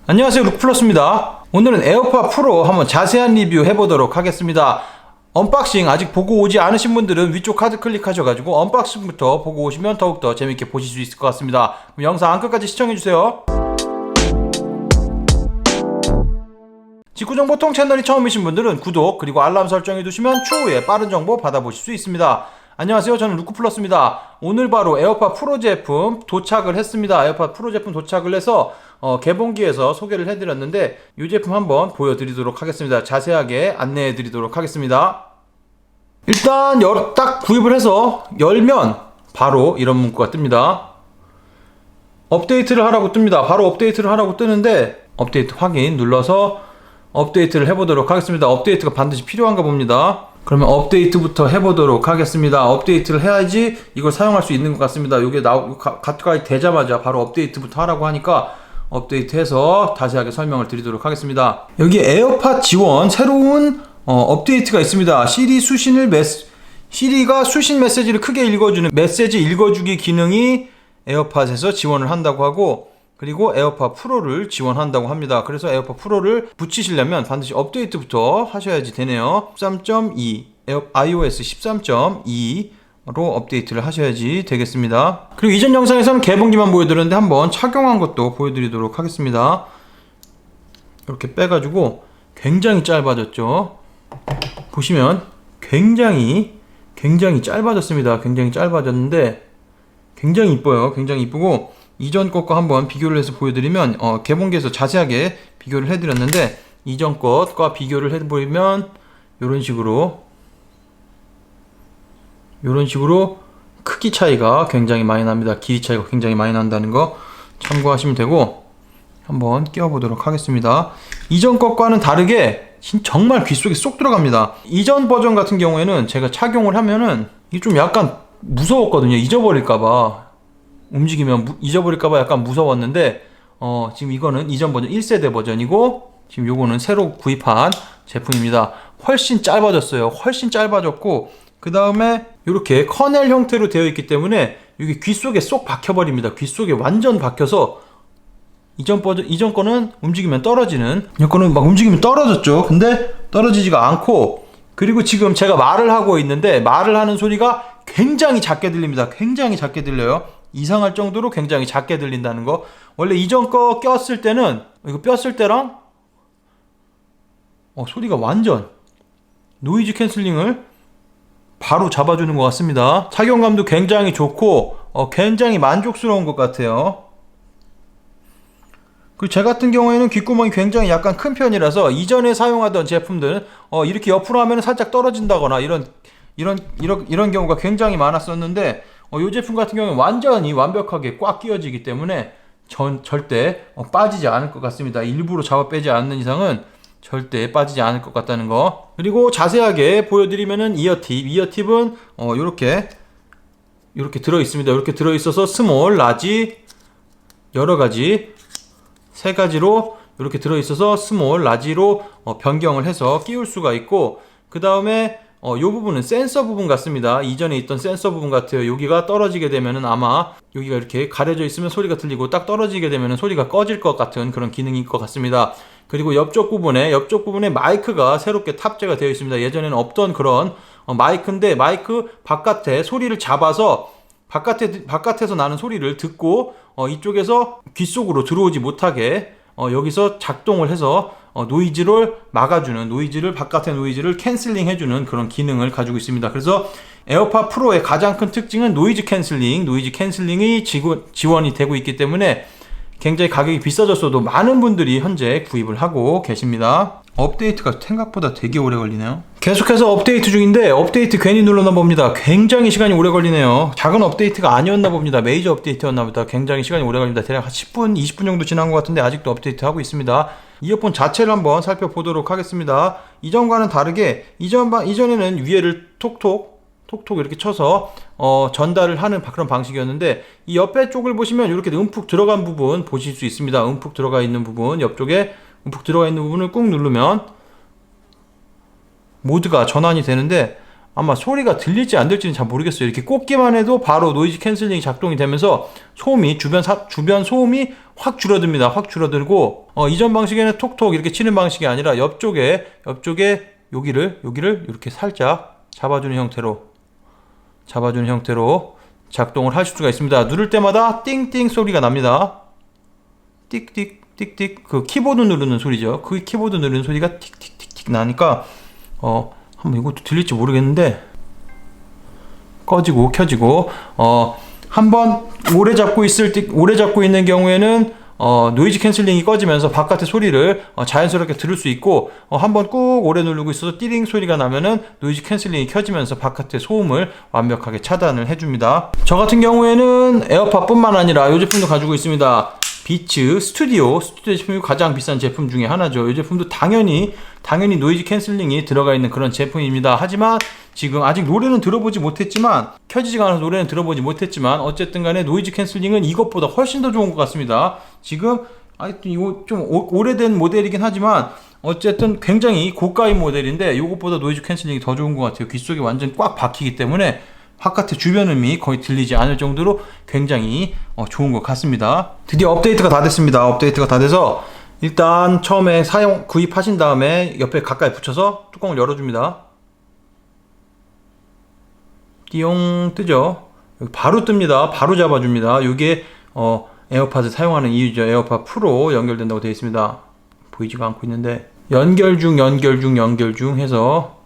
안녕하세요, 루크플러스입니다. 오늘은 에어팟 프로 한번 자세한 리뷰 해보도록 하겠습니다. 언박싱 아직 보고 오지 않으신 분들은 위쪽 카드 클릭하셔가지고 언박싱부터 보고 오시면 더욱더 재밌게 보실 수 있을 것 같습니다. 그럼 영상 끝까지 시청해주세요. 직구정보통 채널이 처음이신 분들은 구독 그리고 알람 설정해두시면 추후에 빠른 정보 받아보실 수 있습니다. 안녕하세요, 저는 루크플러스입니다. 오늘 바로 에어팟 프로 제품 도착을 했습니다. 에어팟 프로 제품 도착을 해서 개봉기에서 소개를 해드렸는데 이 제품 한번 보여드리도록 하겠습니다. 자세하게 안내해드리도록 하겠습니다. 일단 딱 구입을 해서 열면 바로 이런 문구가 뜹니다. 업데이트를 하라고 뜹니다. 바로 업데이트를 하라고 뜨는데 업데이트 확인 눌러서 업데이트를 해보도록 하겠습니다. 업데이트가 반드시 필요한가 봅니다. 그러면 업데이트부터 해보도록 하겠습니다. 업데이트를 해야지 이걸 사용할 수 있는 것 같습니다. 이게 가까이 되자마자 바로 업데이트부터 하라고 하니까 업데이트해서 자세하게 설명을 드리도록 하겠습니다. 여기 에어팟 지원 새로운 업데이트가 있습니다. 시리가 수신 메시지를 크게 읽어주는 메시지 읽어주기 기능이 에어팟에서 지원을 한다고 하고, 그리고 에어팟 프로를 지원한다고 합니다. 그래서 에어팟 프로를 붙이시려면 반드시 업데이트부터 하셔야지 되네요. 13.2 iOS 13.2로 업데이트를 하셔야지 되겠습니다. 그리고 이전 영상에서는 개봉기만 보여드렸는데 한번 착용한 것도 보여드리도록 하겠습니다. 이렇게 빼가지고 굉장히 짧아졌죠. 보시면 굉장히 짧아졌습니다. 굉장히 짧아졌는데 굉장히 이뻐요. 굉장히 이쁘고, 이전 것과 한번 비교를 해서 보여드리면 개봉기에서 자세하게 비교를 해드렸는데 이전 것과 비교를 해보면 이런 식으로 크기 차이가 굉장히 많이 납니다. 길이 차이가 굉장히 많이 난다는 거 참고하시면 되고, 한번 끼워보도록 하겠습니다. 이전 것과는 다르게 정말 귀 속에 쏙 들어갑니다. 이전 버전 같은 경우에는 제가 착용을 하면은 이게 좀 약간 무서웠거든요. 잊어버릴까봐, 움직이면 잊어버릴까봐 약간 무서웠는데 지금 이거는 이전 버전 1세대 버전이고, 지금 요거는 새로 구입한 제품입니다. 훨씬 짧아졌어요. 훨씬 짧아졌고, 그 다음에 이렇게 커넬 형태로 되어 있기 때문에 여기 귀 속에 쏙 박혀버립니다. 귀 속에 완전 박혀서 이전 거는 움직이면 떨어지는, 이거는 막 움직이면 떨어졌죠. 근데 떨어지지가 않고, 그리고 지금 제가 말을 하고 있는데 말을 하는 소리가 굉장히 작게 들립니다. 굉장히 작게 들려요. 이상할 정도로 굉장히 작게 들린다는 거. 원래 이전 거 꼈을 때는, 이거 꼈을 때랑 소리가 완전 노이즈 캔슬링을 바로 잡아주는 것 같습니다. 착용감도 굉장히 좋고 굉장히 만족스러운 것 같아요. 그리고 제 같은 경우에는 귓구멍이 굉장히 약간 큰 편이라서 이전에 사용하던 제품들 이렇게 옆으로 하면 살짝 떨어진다거나 이런 경우가 굉장히 많았었는데 이 제품 같은 경우는 완전히 완벽하게 꽉 끼워지기 때문에 절대 빠지지 않을 것 같습니다. 일부러 잡아 빼지 않는 이상은 절대 빠지지 않을 것 같다는 거. 그리고 자세하게 보여드리면은 이어팁은 이렇게 들어있습니다. 이렇게 들어있어서 스몰, 라지, 여러가지 세 가지로 이렇게 들어있어서 스몰, 라지로 변경을 해서 끼울 수가 있고, 그 다음에 이 부분은 센서 부분 같습니다. 이전에 있던 센서 부분 같아요. 여기가 떨어지게 되면은 아마 여기가 이렇게 가려져 있으면 소리가 들리고 딱 떨어지게 되면은 소리가 꺼질 것 같은 그런 기능일 것 같습니다. 그리고 옆쪽 부분에 마이크가 새롭게 탑재가 되어 있습니다. 예전에는 없던 그런 마이크인데, 마이크 바깥에 소리를 잡아서 바깥에서 나는 소리를 듣고 이쪽에서 귀 속으로 들어오지 못하게 여기서 작동을 해서 노이즈를 막아주는, 바깥의 노이즈를 캔슬링 해주는 그런 기능을 가지고 있습니다. 그래서 에어팟 프로의 가장 큰 특징은 노이즈 캔슬링이 지원이 되고 있기 때문에 굉장히 가격이 비싸졌어도 많은 분들이 현재 구입을 하고 계십니다. 업데이트가 생각보다 되게 오래 걸리네요. 계속해서 업데이트 중인데 업데이트 괜히 눌렀나 봅니다. 굉장히 시간이 오래 걸리네요. 작은 업데이트가 아니었나 봅니다. 메이저 업데이트였나 보다. 굉장히 시간이 오래 걸립니다. 대략 한 10분, 20분 정도 지난 것 같은데 아직도 업데이트 하고 있습니다. 이어폰 자체를 한번 살펴보도록 하겠습니다. 이전과는 다르게 이전에는 위에를 톡톡 이렇게 쳐서 전달을 하는 그런 방식이었는데, 이 옆에 쪽을 보시면 이렇게 움푹 들어간 부분 보실 수 있습니다. 움푹 들어가 있는 부분, 옆쪽에 움푹 들어가 있는 부분을 꾹 누르면 모드가 전환이 되는데 아마 소리가 들릴지 안 들지는 잘 모르겠어요. 이렇게 꽂기만 해도 바로 노이즈 캔슬링이 작동이 되면서 소음이 주변 소음이 확 줄어듭니다. 확 줄어들고 이전 방식에는 톡톡 이렇게 치는 방식이 아니라 옆쪽에 여기를 이렇게 살짝 잡아주는 형태로 작동을 하실 수가 있습니다. 누를 때마다 띵띵 소리가 납니다. 띡띡 띡띡, 그 키보드 누르는 소리죠. 그 키보드 누르는 소리가 틱틱틱틱 나니까 한번 이것도 들릴지 모르겠는데 꺼지고 켜지고 한번 오래 잡고 있는 경우에는 노이즈 캔슬링이 꺼지면서 바깥의 소리를 자연스럽게 들을 수 있고 한번 꾹 오래 누르고 있어서 띠링 소리가 나면은 노이즈 캔슬링이 켜지면서 바깥의 소음을 완벽하게 차단을 해줍니다. 저 같은 경우에는 에어팟뿐만 아니라 이 제품도 가지고 있습니다. 비츠 스튜디오 제품이 가장 비싼 제품 중에 하나죠. 이 제품도 당연히 노이즈 캔슬링이 들어가 있는 그런 제품입니다. 하지만 지금 아직 노래는 들어보지 못했지만, 켜지지가 않아서 노래는 들어보지 못했지만 어쨌든 간에 노이즈 캔슬링은 이것보다 훨씬 더 좋은 것 같습니다. 지금 이거 좀 오래된 모델이긴 하지만 어쨌든 굉장히 고가인 모델인데 이것보다 노이즈 캔슬링이 더 좋은 것 같아요. 귀 속에 완전 꽉 박히기 때문에 바깥의 주변 음이 거의 들리지 않을 정도로 굉장히 좋은 것 같습니다. 드디어 업데이트가 다 됐습니다. 업데이트가 다 돼서 일단 처음에 구입하신 다음에 옆에 가까이 붙여서 뚜껑을 열어줍니다. 띠용 뜨죠. 바로 뜹니다. 바로 잡아줍니다. 이게 에어팟을 사용하는 이유죠. 에어팟 프로 연결된다고 되어 있습니다. 보이지가 않고 있는데 연결 중 해서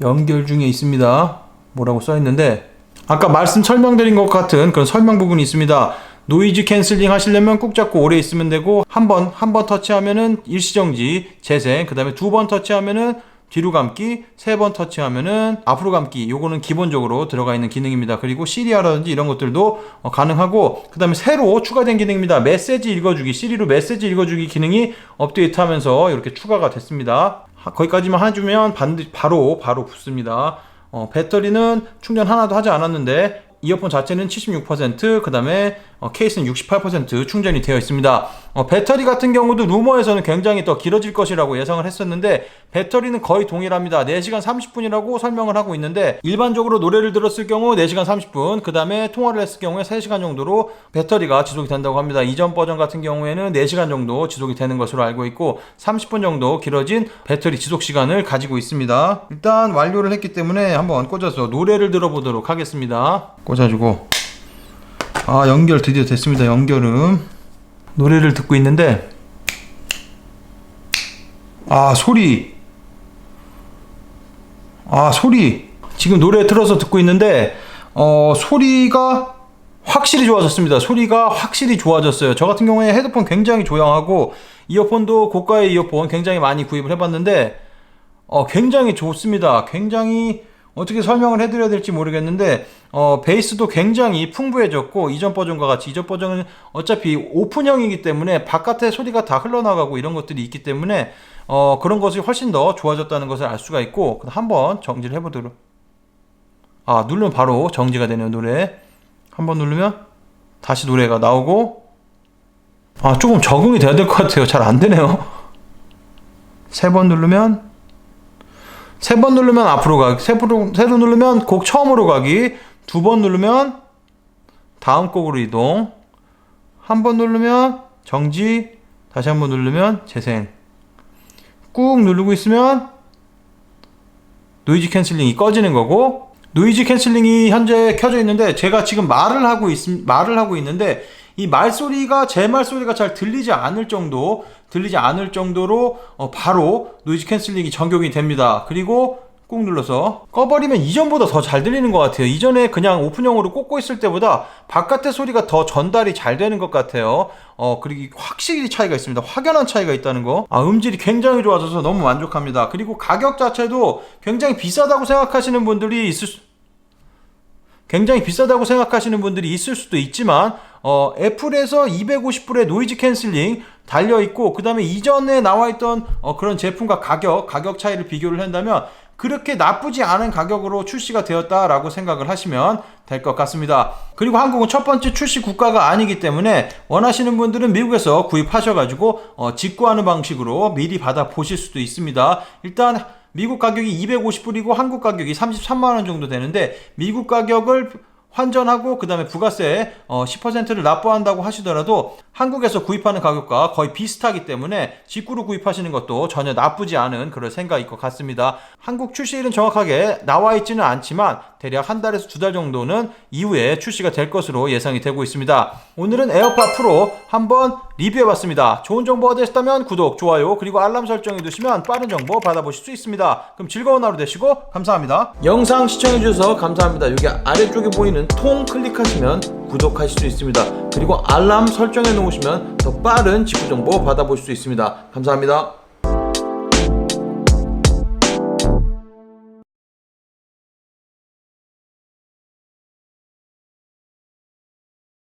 연결 중에 있습니다. 뭐라고 써 있는데 아까 설명드린 것 같은 그런 설명 부분이 있습니다. 노이즈 캔슬링 하시려면 꾹 잡고 오래 있으면 되고 한 번 터치하면은 일시정지, 재생, 그 다음에 2번 터치하면은 뒤로 감기, 3번 터치하면은 앞으로 감기. 요거는 기본적으로 들어가 있는 기능입니다. 그리고 시리아라든지 이런 것들도 가능하고, 그 다음에 새로 추가된 기능입니다. 메시지 읽어주기, 시리로 메시지 읽어주기 기능이 업데이트하면서 이렇게 추가가 됐습니다. 거기까지만 해주면 바로 붙습니다. 배터리는 충전 하나도 하지 않았는데 이어폰 자체는 76%, 그 다음에 케이스는 68% 충전이 되어 있습니다. 배터리 같은 경우도 루머에서는 굉장히 더 길어질 것이라고 예상을 했었는데 배터리는 거의 동일합니다. 4시간 30분이라고 설명을 하고 있는데 일반적으로 노래를 들었을 경우 4시간 30분, 그 다음에 통화를 했을 경우에 3시간 정도로 배터리가 지속이 된다고 합니다. 이전 버전 같은 경우에는 4시간 정도 지속이 되는 것으로 알고 있고 30분 정도 길어진 배터리 지속 시간을 가지고 있습니다. 일단 완료를 했기 때문에 한번 꽂아서 노래를 들어보도록 하겠습니다. 꽂아주고 연결 드디어 됐습니다. 연결음 노래를 듣고 있는데 소리 지금 노래 틀어서 듣고 있는데 소리가 확실히 좋아졌습니다. 소리가 확실히 좋아졌어요. 저 같은 경우에 헤드폰 굉장히 조용하고 이어폰도 고가의 이어폰 굉장히 많이 구입을 해봤는데 굉장히 좋습니다. 굉장히 어떻게 설명을 해드려야 될지 모르겠는데 베이스도 굉장히 풍부해졌고 이전 버전과 같이 이전 버전은 어차피 오픈형이기 때문에 바깥에 소리가 다 흘러나가고 이런 것들이 있기 때문에 그런 것이 훨씬 더 좋아졌다는 것을 알 수가 있고 한번 정지를 해보도록 누르면 바로 정지가 되네요. 노래 한번 누르면 다시 노래가 나오고 조금 적응이 돼야 될 것 같아요. 잘 안 되네요. 3번 누르면 앞으로 가기, 3번 누르면 곡 처음으로 가기, 2번 누르면 다음 곡으로 이동, 1번 누르면 정지, 다시 한번 누르면 재생. 꾹 누르고 있으면 노이즈 캔슬링이 꺼지는 거고, 노이즈 캔슬링이 현재 켜져 있는데 제가 지금 말을 하고 있는데 이 말소리가 제 말소리가 잘 들리지 않을 정도로 바로 노이즈 캔슬링이 적용이 됩니다. 그리고 꾹 눌러서 꺼버리면 이전보다 더 잘 들리는 것 같아요. 이전에 그냥 오픈형으로 꽂고 있을 때보다 바깥의 소리가 더 전달이 잘 되는 것 같아요. 그리고 확실히 차이가 있습니다. 확연한 차이가 있다는 거. 음질이 굉장히 좋아져서 너무 만족합니다. 그리고 가격 자체도 굉장히 비싸다고 생각하시는 분들이 있을 수도 있지만 애플에서 250불의 노이즈 캔슬링 달려있고 그 다음에 이전에 나와있던 그런 제품과 가격 차이를 비교를 한다면 그렇게 나쁘지 않은 가격으로 출시가 되었다라고 생각을 하시면 될 것 같습니다. 그리고 한국은 첫 번째 출시 국가가 아니기 때문에 원하시는 분들은 미국에서 구입하셔가지고 직구하는 방식으로 미리 받아 보실 수도 있습니다. 일단 미국 가격이 250불이고 한국 가격이 33만원 정도 되는데 미국 가격을 환전하고 그 다음에 부가세 10%를 납부한다고 하시더라도 한국에서 구입하는 가격과 거의 비슷하기 때문에 직구로 구입하시는 것도 전혀 나쁘지 않은 그런 생각일 것 같습니다. 한국 출시일은 정확하게 나와 있지는 않지만 대략 한 달에서 두 달 정도는 이후에 출시가 될 것으로 예상이 되고 있습니다. 오늘은 에어팟 프로 한번 리뷰해봤습니다. 좋은 정보가 되셨다면 구독, 좋아요, 그리고 알람 설정해 두시면 빠른 정보 받아보실 수 있습니다. 그럼 즐거운 하루 되시고 감사합니다. 영상 시청해주셔서 감사합니다. 여기 아래쪽에 보이는 통 클릭하시면 구독하실 수 있습니다. 그리고 알람 설정해 놓으시면 더 빠른 직구 정보 받아보실 수 있습니다. 감사합니다.